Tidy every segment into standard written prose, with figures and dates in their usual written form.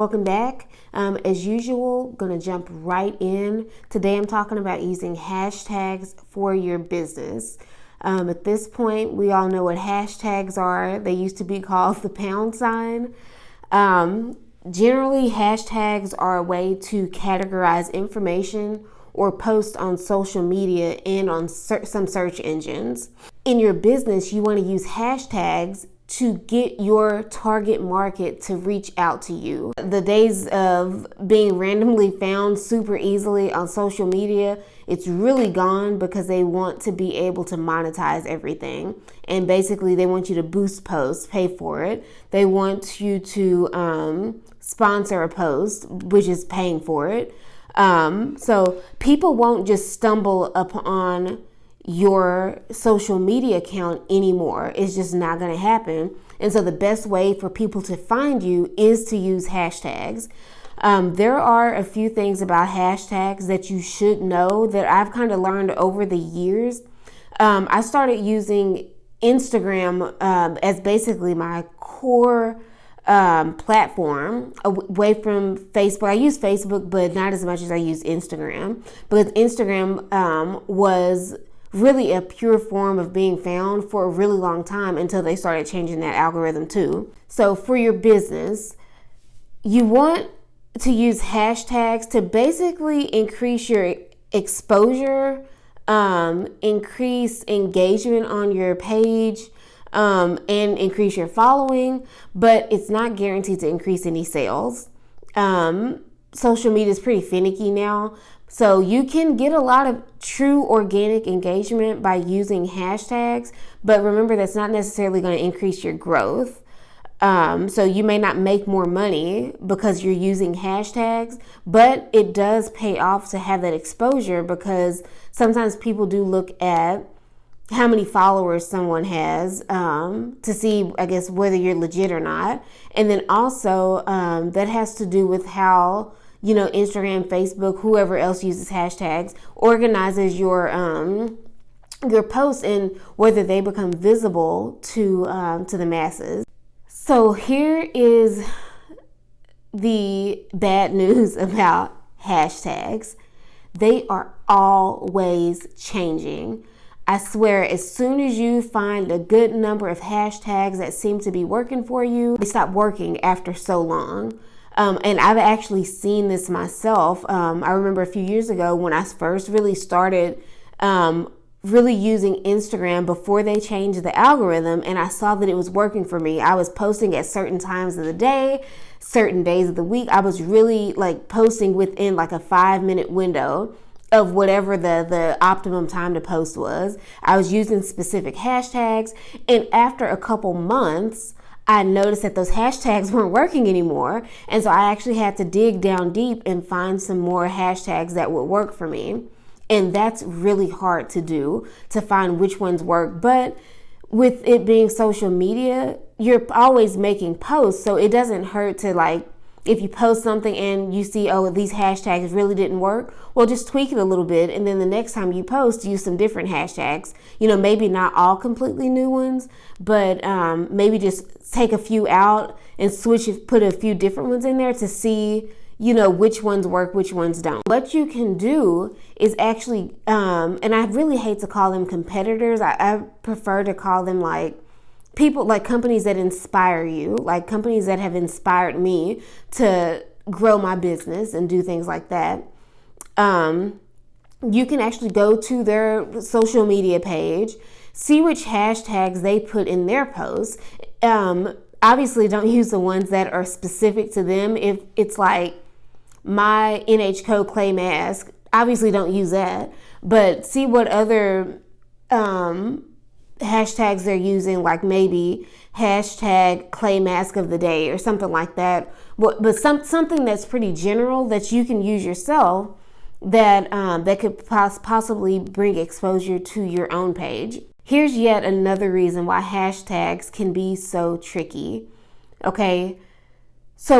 Welcome back. As usual, gonna jump right in. Today I'm talking about using hashtags for your business. At this point, we all know what hashtags are. They used to be called the pound sign. Generally, hashtags are a way to categorize information or post on social media and on some search engines. In your business, you want to use hashtags to get your target market to reach out to you. The days of being randomly found super easily on social media, it's really gone because they want to be able to monetize everything. And basically they want you to boost posts, pay for it. They want you to sponsor a post, which is paying for it. So people won't just stumble upon your social media account anymore. It's just not going to happen. And so the best way for people to find you is to use hashtags. There are a few things about hashtags that you should know that I've kind of learned over the years. I started using Instagram as basically my core platform away from Facebook. I use Facebook, but not as much as I use Instagram, because Instagram was really a pure form of being found for a really long time until they started changing that algorithm too. So for your business, you want to use hashtags to basically increase your exposure, increase engagement on your page, and increase your following, but it's not guaranteed to increase any sales. Social media is pretty finicky now. So you can get a lot of true organic engagement by using hashtags, but remember that's not necessarily going to increase your growth. So you may not make more money because you're using hashtags, but it does pay off to have that exposure, because sometimes people do look at how many followers someone has to see, I guess, whether you're legit or not. And then also that has to do with how Instagram, Facebook, whoever else uses hashtags, organizes your posts and whether they become visible to the masses. So here is the bad news about hashtags. They are always changing. I swear, as soon as you find a good number of hashtags that seem to be working for you, they stop working after so long. And I've actually seen this myself. I remember a few years ago when I first really started really using Instagram before they changed the algorithm, and I saw that it was working for me. I was posting at certain times of the day, certain days of the week. I was really posting within a 5-minute window of whatever the optimum time to post was. I was using specific hashtags, and after a couple months, I noticed that those hashtags weren't working anymore. And so I actually had to dig down deep and find some more hashtags that would work for me. And that's really hard to do, to find which ones work. But with it being social media, you're always making posts. So it doesn't hurt to if you post something and you see, oh, these hashtags really didn't work, well, just tweak it a little bit. And then the next time you post, use some different hashtags. Maybe not all completely new ones, but maybe just take a few out and put a few different ones in there to see, which ones work, which ones don't. What you can do is actually, and I really hate to call them competitors. I prefer to call them people, companies that inspire you, companies that have inspired me to grow my business and do things like that. You can actually go to their social media page, see which hashtags they put in their posts. Obviously, don't use the ones that are specific to them. If it's my NHCO clay mask, obviously don't use that. But see what other hashtags they're using, maybe hashtag clay mask of the day or something like that. But something that's pretty general that you can use yourself that could possibly bring exposure to your own page. Here's yet another reason why hashtags can be so tricky. Okay, so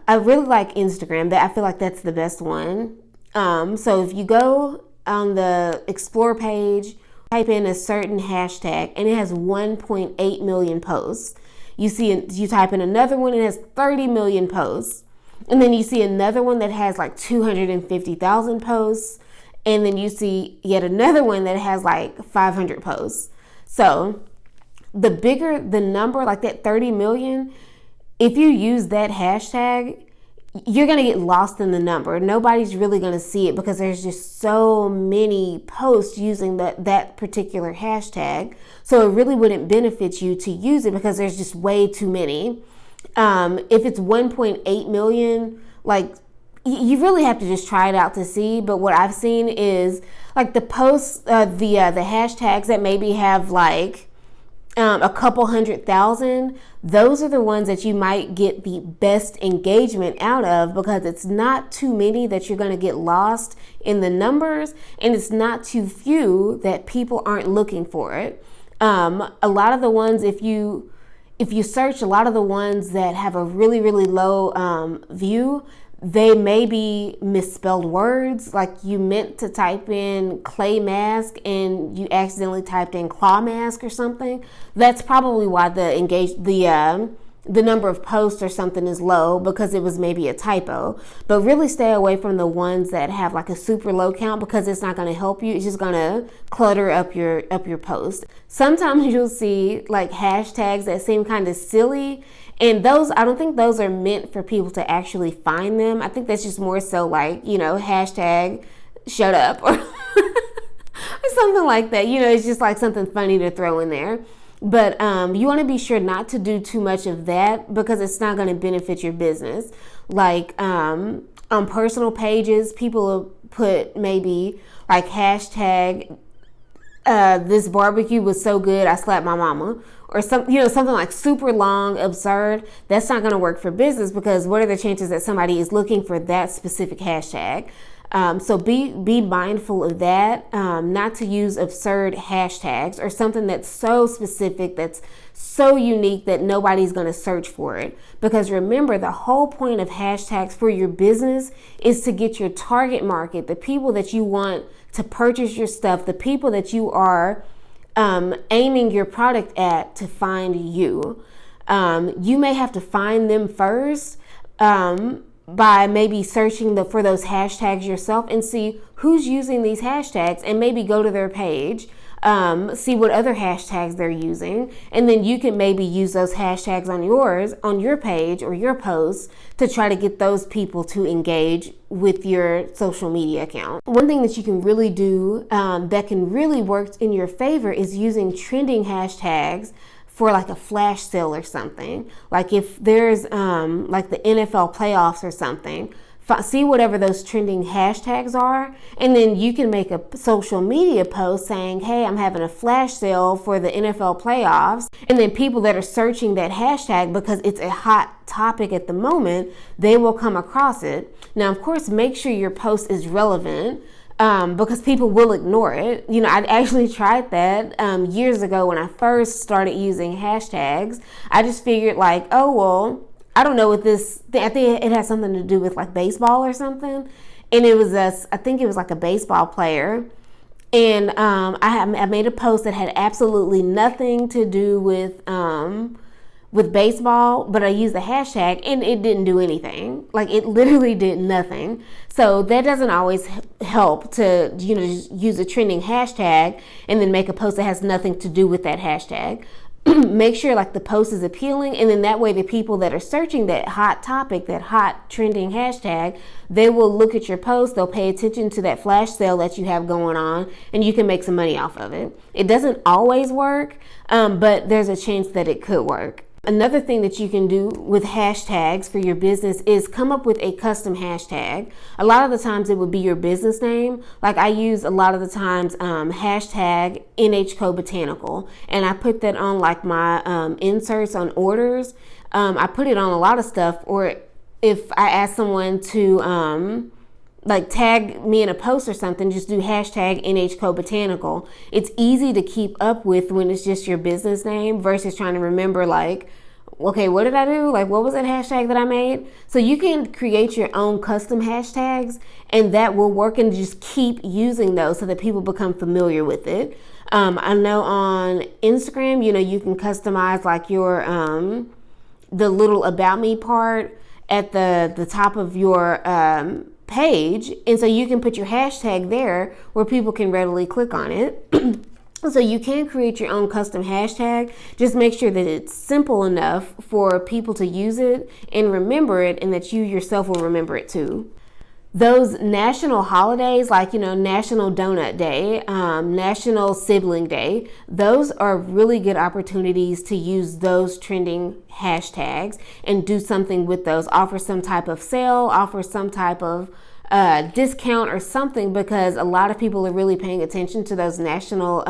I really like Instagram. I feel like that's the best one. So if you go on the Explore page, type in a certain hashtag, and it has 1.8 million posts. You type in another one, it has 30 million posts. And then you see another one that has like 250,000 posts. And then you see yet another one that has like 500 posts. So the bigger the number, like that 30 million, if you use that hashtag, you're going to get lost in the number. Nobody's really going to see it because there's just so many posts using that particular hashtag. So it really wouldn't benefit you to use it because there's just way too many. If it's 1.8 million, like you really have to just try it out to see. But what I've seen is like the posts, the hashtags that maybe have like a couple 100,000, those are the ones that you might get the best engagement out of because it's not too many that you're going to get lost in the numbers, and it's not too few that people aren't looking for it. A lot of the ones, if you search a lot of the ones that have a really, really low view, they may be misspelled words, like you meant to type in clay mask and you accidentally typed in claw mask or something. That's probably why the number of posts or something is low, because it was maybe a typo. But really stay away from the ones that have like a super low count because it's not going to help you. It's just going to clutter up your post. Sometimes you'll see like hashtags that seem kind of silly, and those, I don't think those are meant for people to actually find them. I think that's just more so like, hashtag shut up or something like that. It's just like something funny to throw in there. But you want to be sure not to do too much of that because it's not going to benefit your business. Like on personal pages, people will put maybe like hashtag this barbecue was so good I slapped my mama, or something like super long, absurd. That's not going to work for business because what are the chances that somebody is looking for that specific hashtag? So be mindful of that, not to use absurd hashtags or something that's so specific, that's so unique that nobody's going to search for it. Because remember, the whole point of hashtags for your business is to get your target market, the people that you want to purchase your stuff, the people that you are aiming your product at, to find you. You may have to find them first, by maybe searching for those hashtags yourself and see who's using these hashtags, and maybe go to their page, see what other hashtags they're using, and then you can maybe use those hashtags on your page or your posts to try to get those people to engage with your social media account. One thing that you can really do that can really work in your favor is using trending hashtags for like a flash sale or something. Like if there's like the NFL playoffs or something, see whatever those trending hashtags are, and then you can make a social media post saying, hey, I'm having a flash sale for the NFL playoffs. And then people that are searching that hashtag because it's a hot topic at the moment, they will come across it. Now, of course, make sure your post is relevant, because people will ignore it. I actually tried that years ago when I first started using hashtags. I just figured like, oh, well, I don't know what this, I think it had something to do with like baseball or something. And it was I think it was like a baseball player. And I made a post that had absolutely nothing to do with baseball, but I used the hashtag and it didn't do anything. Like it literally did nothing. So that doesn't always help to, just use a trending hashtag and then make a post that has nothing to do with that hashtag. Make sure like the post is appealing, and then that way the people that are searching that hot topic, that hot trending hashtag, they will look at your post, they'll pay attention to that flash sale that you have going on, and you can make some money off of it. It doesn't always work, but there's a chance that it could work. Another thing that you can do with hashtags for your business is come up with a custom hashtag. A lot of the times it would be your business name. Like I use a lot of the times hashtag NHCoBotanical, and I put that on like my inserts on orders. I put it on a lot of stuff, or if I ask someone to like tag me in a post or something, just do hashtag NHCoBotanical. It's easy to keep up with when it's just your business name versus trying to remember like, okay, what did I do? Like, what was that hashtag that I made? So you can create your own custom hashtags, and that will work, and just keep using those so that people become familiar with it. I know on Instagram, you can customize like your the little about me part at the top of your page, and so you can put your hashtag there where people can readily click on it. So you can create your own custom hashtag. Just make sure that it's simple enough for people to use it and remember it, and that you yourself will remember it too. Those national holidays like, National Donut Day, National Sibling Day, those are really good opportunities to use those trending hashtags and do something with those. Offer some type of sale, offer some type of discount or something, because a lot of people are really paying attention to those national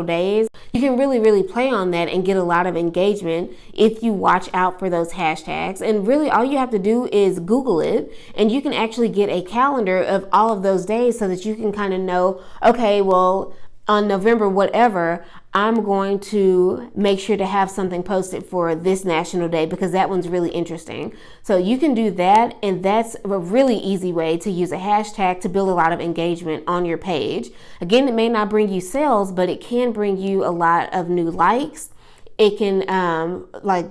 days. You can really play on that and get a lot of engagement if you watch out for those hashtags. And really all you have to do is Google it, and you can actually get a calendar of all of those days so that you can kind of know, okay, well, on November whatever, I'm going to make sure to have something posted for this national day, because that one's really interesting. So you can do that, and that's a really easy way to use a hashtag to build a lot of engagement on your page. Again, it may not bring you sales, but it can bring you a lot of new likes. It can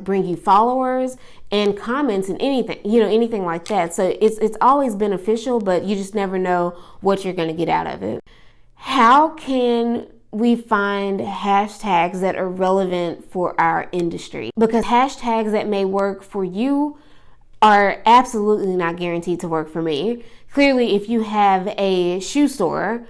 bring you followers and comments and anything like that. So it's always beneficial, but you just never know what you're going to get out of it. How can we find hashtags that are relevant for our industry? Because hashtags that may work for you are absolutely not guaranteed to work for me. Clearly, if you have a shoe store,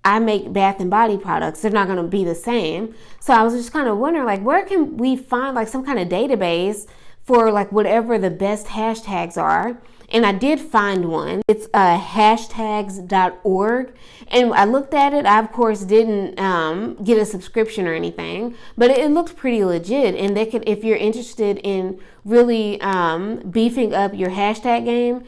I make bath and body products, they're not going to be the same. So I was just kind of wondering, where can we find some kind of database for whatever the best hashtags are? And I did find one. It's hadhtags.org. And I looked at it. I, of course, didn't get a subscription or anything, but it looked pretty legit. And they could, if you're interested in really beefing up your hashtag game,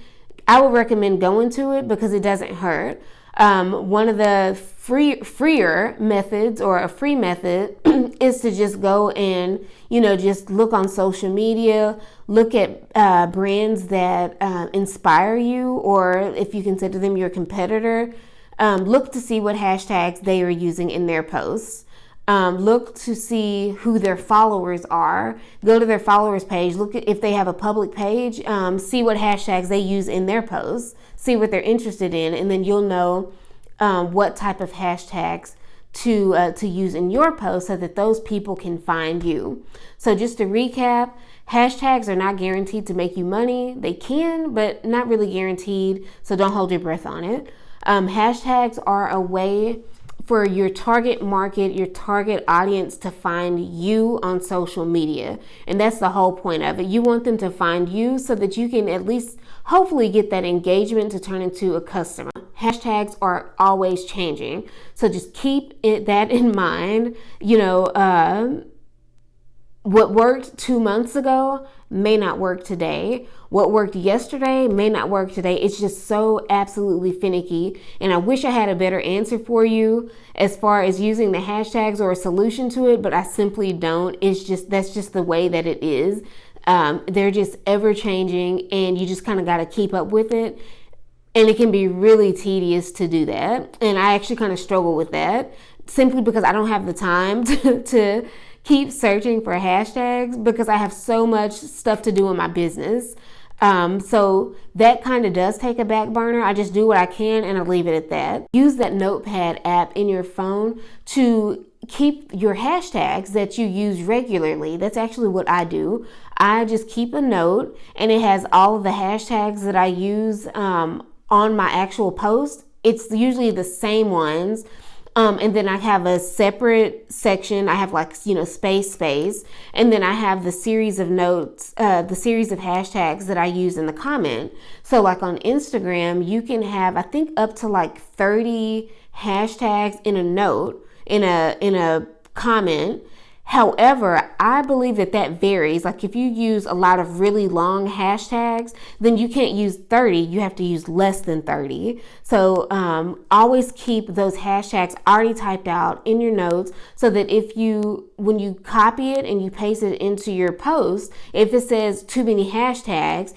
I would recommend going to it because it doesn't hurt. One of the freer methods, or a free method, is to just go and, just look on social media, look at brands that inspire you, or if you consider them your competitor, look to see what hashtags they are using in their posts. Look to see who their followers are. Go to their followers page. Look at if they have a public page. See what hashtags they use in their posts. See what they're interested in, and then you'll know what type of hashtags to use in your post so that those people can find you. So just to recap, hashtags are not guaranteed to make you money. They can, but not really guaranteed. So don't hold your breath on it. Hashtags are a way for your target market, your target audience to find you on social media. And that's the whole point of it. You want them to find you so that you can at least hopefully get that engagement to turn into a customer. Hashtags are always changing. So just keep that in mind. What worked 2 months ago may not work today. What worked yesterday may not work today. It's just so absolutely finicky. And I wish I had a better answer for you as far as using the hashtags or a solution to it, but I simply don't. That's just the way that it is. They're just ever changing, and you just kind of got to keep up with it. And it can be really tedious to do that. And I actually kind of struggle with that simply because I don't have the time to keep searching for hashtags because I have so much stuff to do in my business. So that kind of does take a back burner. I just do what I can and I leave it at that. Use that notepad app in your phone to keep your hashtags that you use regularly. That's actually what I do. I just keep a note, and it has all of the hashtags that I use on my actual post. It's usually the same ones. And then I have a separate section. I have space. And then I have the series of notes, the series of hashtags that I use in the comment. So on Instagram, you can have, I think, up to 30 hashtags in a note, in a comment. However, I believe that varies. If you use a lot of really long hashtags, then you can't use 30. You have to use less than 30. So always keep those hashtags already typed out in your notes so that when you copy it and you paste it into your post, if it says too many hashtags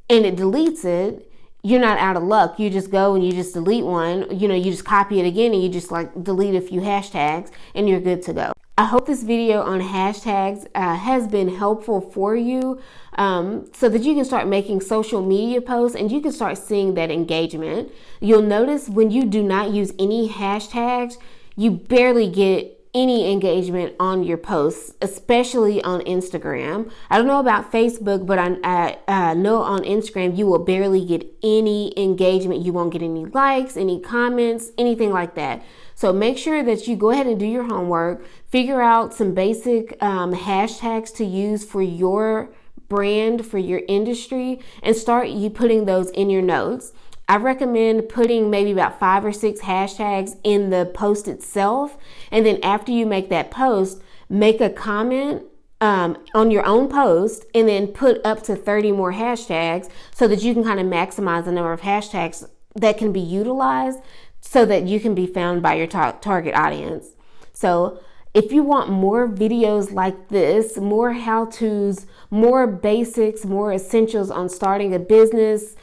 and it deletes it, you're not out of luck. You just go and you just delete one, you just copy it again and you just like delete a few hashtags and you're good to go. I hope this video on hashtags has been helpful for you, so that you can start making social media posts and you can start seeing that engagement. You'll notice when you do not use any hashtags, you barely get any engagement on your posts, especially on Instagram. I don't know about Facebook, but I know on Instagram you will barely get any engagement. You won't get any likes, any comments, anything like that. So make sure that you go ahead and do your homework, figure out some basic hashtags to use for your brand, for your industry, and start putting those in your notes. I recommend putting maybe about 5 or 6 hashtags in the post itself. And then after you make that post, make a comment on your own post and then put up to 30 more hashtags so that you can kind of maximize the number of hashtags that can be utilized so that you can be found by your target audience. So if you want more videos like this, more how-tos, more basics, more essentials on starting a business,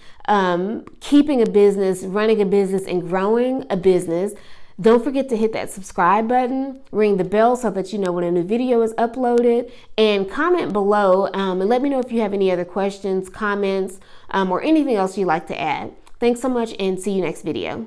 keeping a business, running a business, and growing a business, don't forget to hit that subscribe button, ring the bell so that you know when a new video is uploaded, and comment below and let me know if you have any other questions, comments, or anything else you'd like to add. Thanks so much and see you next video.